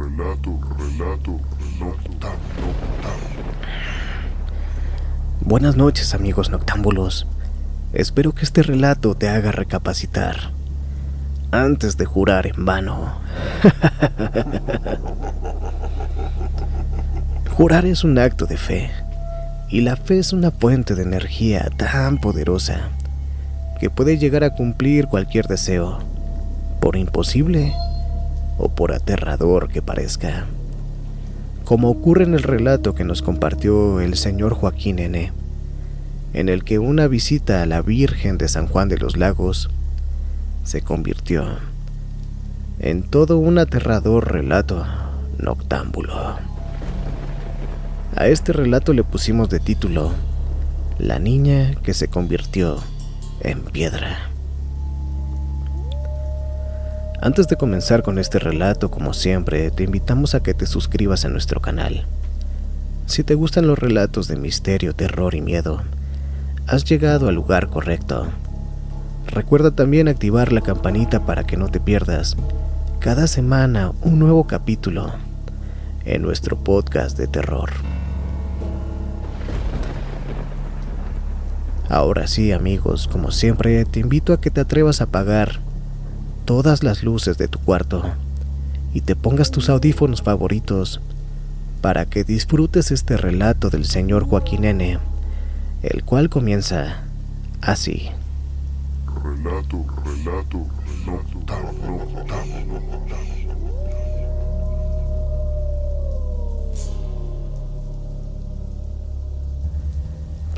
noctámbulo. Buenas noches, amigos noctámbulos. Espero que este relato te haga recapacitar antes de jurar en vano. Jurar es un acto de fe, y la fe es una fuente de energía tan poderosa que puede llegar a cumplir cualquier deseo, por imposible o por aterrador que parezca. Como ocurre en el relato que nos compartió el señor Joaquín N., en el que una visita a la Virgen de San Juan de los Lagos se convirtió en todo un aterrador relato noctámbulo. A este relato le pusimos de título La niña que se convirtió en piedra. Antes de comenzar con este relato, como siempre, te invitamos a que te suscribas a nuestro canal. Si te gustan los relatos de misterio, terror y miedo, has llegado al lugar correcto. Recuerda también activar la campanita para que no te pierdas cada semana un nuevo capítulo en nuestro podcast de terror. Ahora sí, amigos, como siempre, te invito a que te atrevas a apagar todas las luces de tu cuarto y te pongas tus audífonos favoritos para que disfrutes este relato del señor Joaquín N., el cual comienza así. Relato noctámbulo.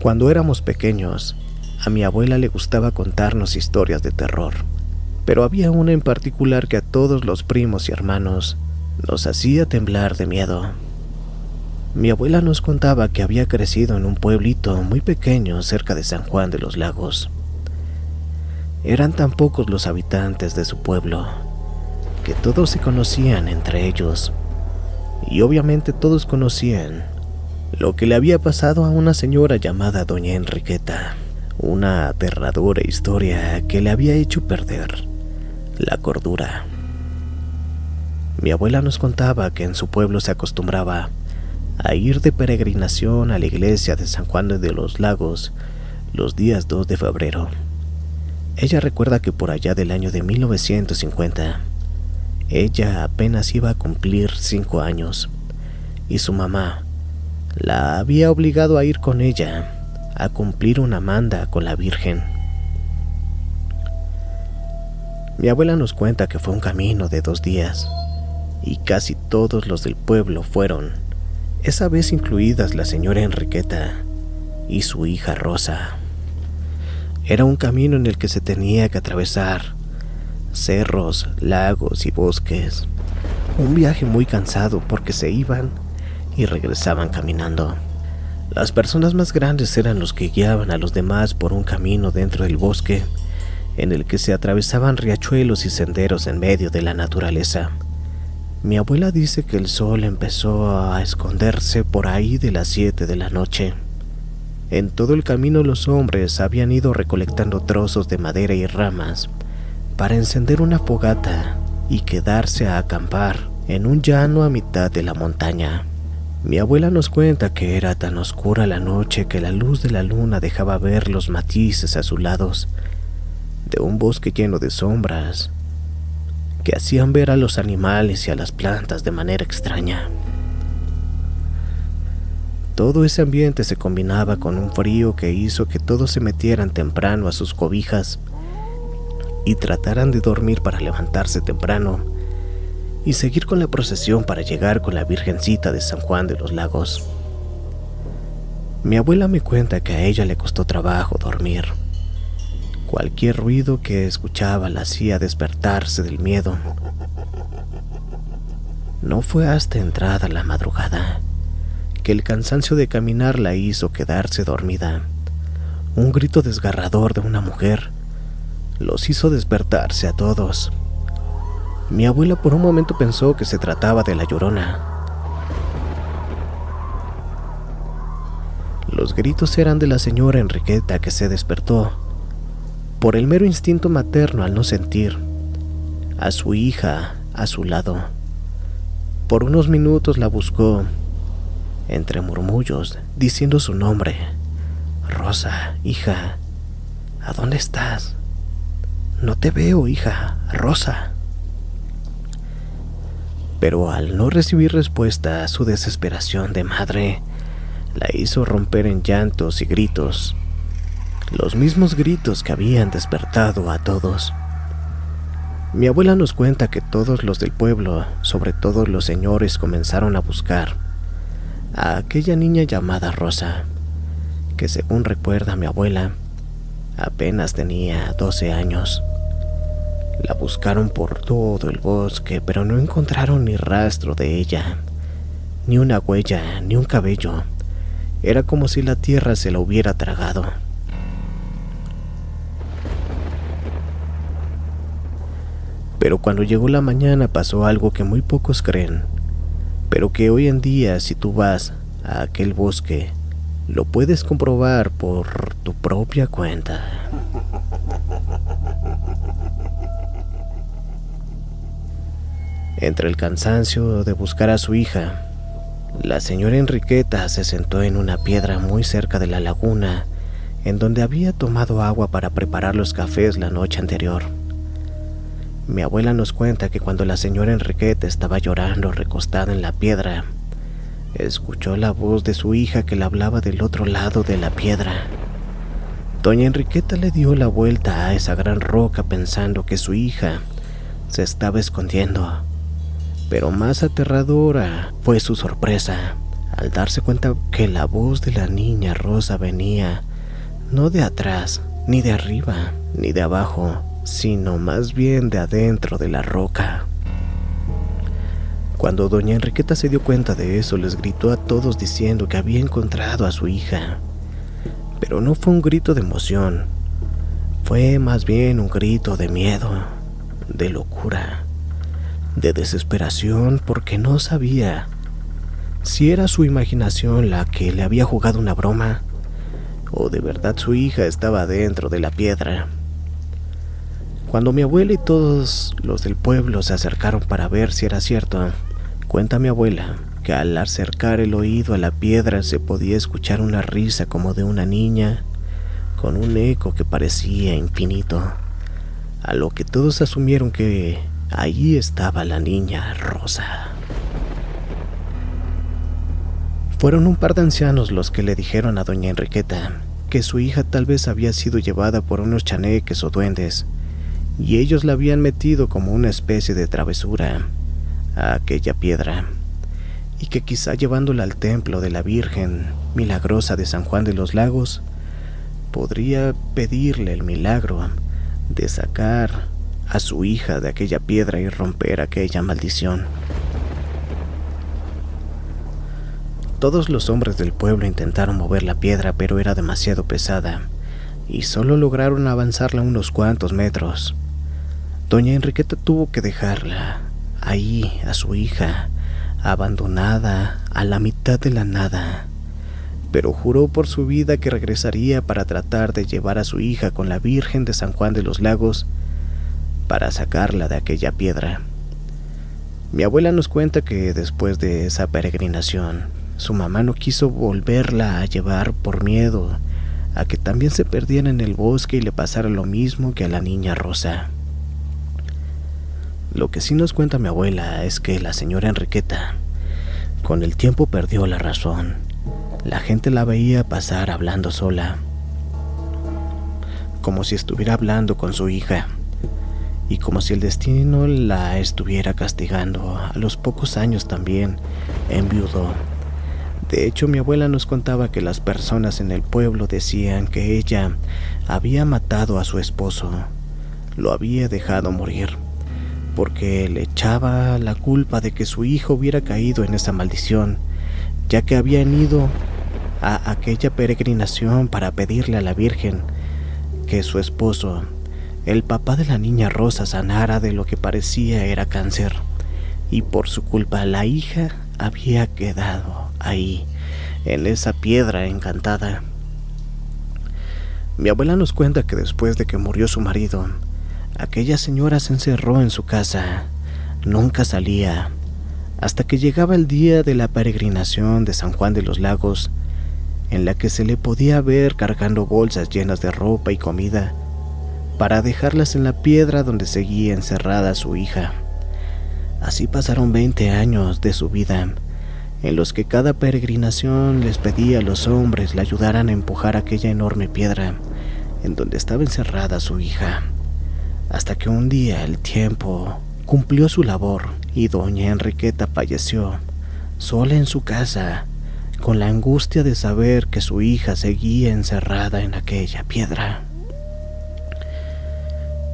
Cuando éramos pequeños, a mi abuela le gustaba contarnos historias de terror, pero había una en particular que a todos los primos y hermanos nos hacía temblar de miedo. Mi abuela nos contaba que había crecido en un pueblito muy pequeño cerca de San Juan de los Lagos. Eran tan pocos los habitantes de su pueblo que todos se conocían entre ellos, y obviamente todos conocían lo que le había pasado a una señora llamada Doña Enriqueta, una aterradora historia que le había hecho perder la cordura. Mi abuela nos contaba que en su pueblo se acostumbraba a ir de peregrinación a la iglesia de San Juan de los Lagos los días 2 de febrero. Ella recuerda que por allá del año de 1950, ella apenas iba a cumplir 5 años, y su mamá la había obligado a ir con ella a cumplir una manda con la Virgen. Mi abuela nos cuenta que fue un camino de 2 días, y casi todos los del pueblo fueron, esa vez incluidas la señora Enriqueta y su hija Rosa. Era un camino en el que se tenía que atravesar cerros, lagos y bosques. Un viaje muy cansado porque se iban y regresaban caminando. Las personas más grandes eran los que guiaban a los demás por un camino dentro del bosque, en el que se atravesaban riachuelos y senderos en medio de la naturaleza. Mi abuela dice que el sol empezó a esconderse por ahí de las 7 de la noche. En todo el camino los hombres habían ido recolectando trozos de madera y ramas para encender una fogata y quedarse a acampar en un llano a mitad de la montaña. Mi abuela nos cuenta que era tan oscura la noche que la luz de la luna dejaba ver los matices azulados de un bosque lleno de sombras que hacían ver a los animales y a las plantas de manera extraña. Todo ese ambiente se combinaba con un frío que hizo que todos se metieran temprano a sus cobijas y trataran de dormir para levantarse temprano y seguir con la procesión para llegar con la Virgencita de San Juan de los Lagos. Mi abuela me cuenta que a ella le costó trabajo dormir. Cualquier ruido que escuchaba la hacía despertarse del miedo. No fue hasta entrada la madrugada que el cansancio de caminar la hizo quedarse dormida. Un grito desgarrador de una mujer los hizo despertarse a todos. Mi abuela por un momento pensó que se trataba de la Llorona. Los gritos eran de la señora Enriqueta, que se despertó por el mero instinto materno al no sentir a su hija a su lado. Por unos minutos la buscó, entre murmullos, diciendo su nombre. Rosa, hija, ¿a dónde estás? No te veo, hija, Rosa. Pero al no recibir respuesta, su desesperación de madre la hizo romper en llantos y gritos, los mismos gritos que habían despertado a todos. Mi abuela nos cuenta que todos los del pueblo, sobre todo los señores, comenzaron a buscar a aquella niña llamada Rosa, que según recuerda mi abuela, apenas tenía 12 años. La buscaron por todo el bosque, pero no encontraron ni rastro de ella, ni una huella, ni un cabello. Era como si la tierra se la hubiera tragado. Pero cuando llegó la mañana pasó algo que muy pocos creen, pero que hoy en día, si tú vas a aquel bosque, lo puedes comprobar por tu propia cuenta. Entre el cansancio de buscar a su hija, la señora Enriqueta se sentó en una piedra muy cerca de la laguna, en donde había tomado agua para preparar los cafés la noche anterior. Mi abuela nos cuenta que cuando la señora Enriqueta estaba llorando recostada en la piedra, escuchó la voz de su hija que le hablaba del otro lado de la piedra. Doña Enriqueta le dio la vuelta a esa gran roca pensando que su hija se estaba escondiendo. Pero más aterradora fue su sorpresa al darse cuenta que la voz de la niña Rosa venía no de atrás, ni de arriba, ni de abajo, sino más bien de adentro de la roca. Cuando doña Enriqueta se dio cuenta de eso, les gritó a todos diciendo que había encontrado a su hija. Pero no fue un grito de emoción, fue más bien un grito de miedo, de locura, de desesperación, porque no sabía si era su imaginación la que le había jugado una broma o de verdad su hija estaba dentro de la piedra. Cuando mi abuela y todos los del pueblo se acercaron para ver si era cierto, cuenta mi abuela que al acercar el oído a la piedra se podía escuchar una risa como de una niña, con un eco que parecía infinito, a lo que todos asumieron que allí estaba la niña Rosa. Fueron un par de ancianos los que le dijeron a doña Enriqueta que su hija tal vez había sido llevada por unos chaneques o duendes, y ellos la habían metido como una especie de travesura a aquella piedra, y que quizá llevándola al templo de la Virgen Milagrosa de San Juan de los Lagos, podría pedirle el milagro de sacar a su hija de aquella piedra y romper aquella maldición. Todos los hombres del pueblo intentaron mover la piedra, pero era demasiado pesada, y solo lograron avanzarla unos cuantos metros. Doña Enriqueta tuvo que dejarla ahí a su hija, abandonada a la mitad de la nada, pero juró por su vida que regresaría para tratar de llevar a su hija con la Virgen de San Juan de los Lagos para sacarla de aquella piedra. Mi abuela nos cuenta que después de esa peregrinación, su mamá no quiso volverla a llevar por miedo a que también se perdiera en el bosque y le pasara lo mismo que a la niña Rosa. Lo que sí nos cuenta mi abuela es que la señora Enriqueta con el tiempo perdió la razón. La gente la veía pasar hablando sola, como si estuviera hablando con su hija, y como si el destino la estuviera castigando. A los pocos años también enviudó. De hecho, mi abuela nos contaba que las personas en el pueblo decían que ella había matado a su esposo, lo había dejado morir, porque le echaba la culpa de que su hijo hubiera caído en esa maldición, ya que habían ido a aquella peregrinación para pedirle a la Virgen que su esposo, el papá de la niña Rosa, sanara de lo que parecía era cáncer, y por su culpa la hija había quedado ahí, en esa piedra encantada. Mi abuela nos cuenta que después de que murió su marido, aquella señora se encerró en su casa, nunca salía, hasta que llegaba el día de la peregrinación de San Juan de los Lagos, en la que se le podía ver cargando bolsas llenas de ropa y comida para dejarlas en la piedra donde seguía encerrada su hija. Así pasaron 20 años de su vida, en los que cada peregrinación les pedía a los hombres le ayudaran a empujar aquella enorme piedra en donde estaba encerrada su hija, hasta que un día el tiempo cumplió su labor y doña Enriqueta falleció, sola en su casa, con la angustia de saber que su hija seguía encerrada en aquella piedra.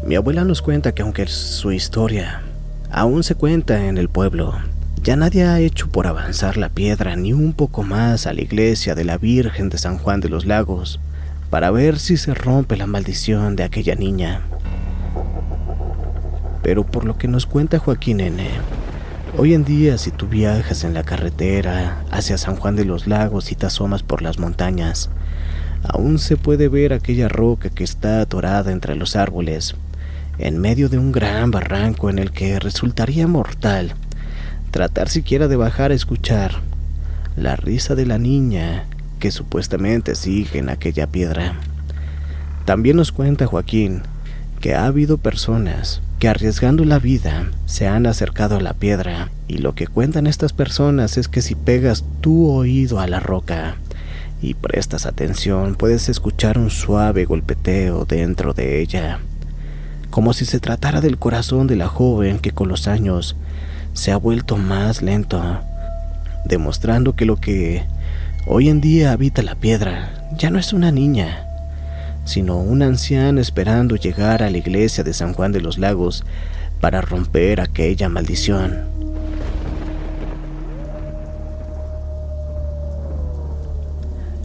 Mi abuela nos cuenta que aunque su historia aún se cuenta en el pueblo, ya nadie ha hecho por avanzar la piedra ni un poco más a la iglesia de la Virgen de San Juan de los Lagos para ver si se rompe la maldición de aquella niña. Pero por lo que nos cuenta Joaquín N., hoy en día si tú viajas en la carretera hacia San Juan de los Lagos y te asomas por las montañas, aún se puede ver aquella roca que está atorada entre los árboles, en medio de un gran barranco en el que resultaría mortal tratar siquiera de bajar a escuchar la risa de la niña que supuestamente sigue en aquella piedra. También nos cuenta Joaquín que ha habido personas que arriesgando la vida se han acercado a la piedra, y lo que cuentan estas personas es que si pegas tu oído a la roca y prestas atención, puedes escuchar un suave golpeteo dentro de ella, como si se tratara del corazón de la joven que con los años se ha vuelto más lento, demostrando que lo que hoy en día habita la piedra ya no es una niña, sino una anciana esperando llegar a la iglesia de San Juan de los Lagos para romper aquella maldición.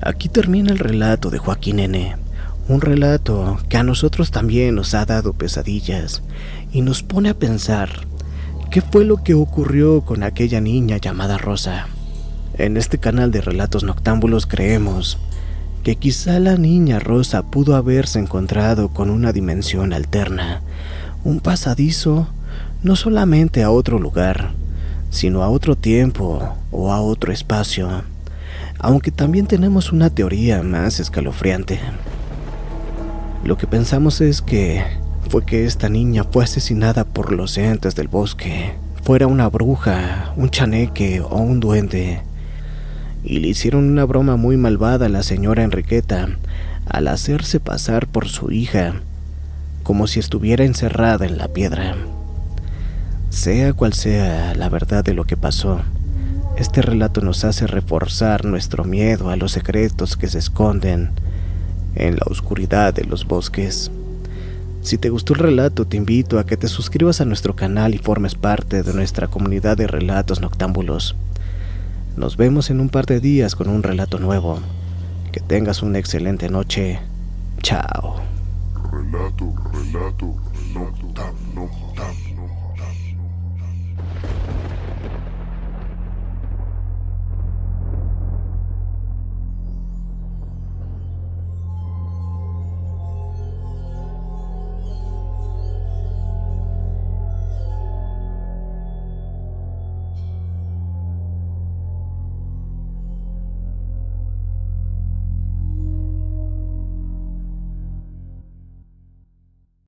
Aquí termina el relato de Joaquín N., un relato que a nosotros también nos ha dado pesadillas y nos pone a pensar qué fue lo que ocurrió con aquella niña llamada Rosa. En este canal de Relatos Noctámbulos creemos que quizá la niña Rosa pudo haberse encontrado con una dimensión alterna, un pasadizo no solamente a otro lugar, sino a otro tiempo o a otro espacio, aunque también tenemos una teoría más escalofriante. Lo que pensamos es que fue que esta niña fue asesinada por los entes del bosque, fuera una bruja, un chaneque o un duende, y le hicieron una broma muy malvada a la señora Enriqueta al hacerse pasar por su hija, como si estuviera encerrada en la piedra. Sea cual sea la verdad de lo que pasó, este relato nos hace reforzar nuestro miedo a los secretos que se esconden en la oscuridad de los bosques. Si te gustó el relato, te invito a que te suscribas a nuestro canal y formes parte de nuestra comunidad de relatos noctámbulos. Nos vemos en un par de días con un relato nuevo. Que tengas una excelente noche. Chao. Relato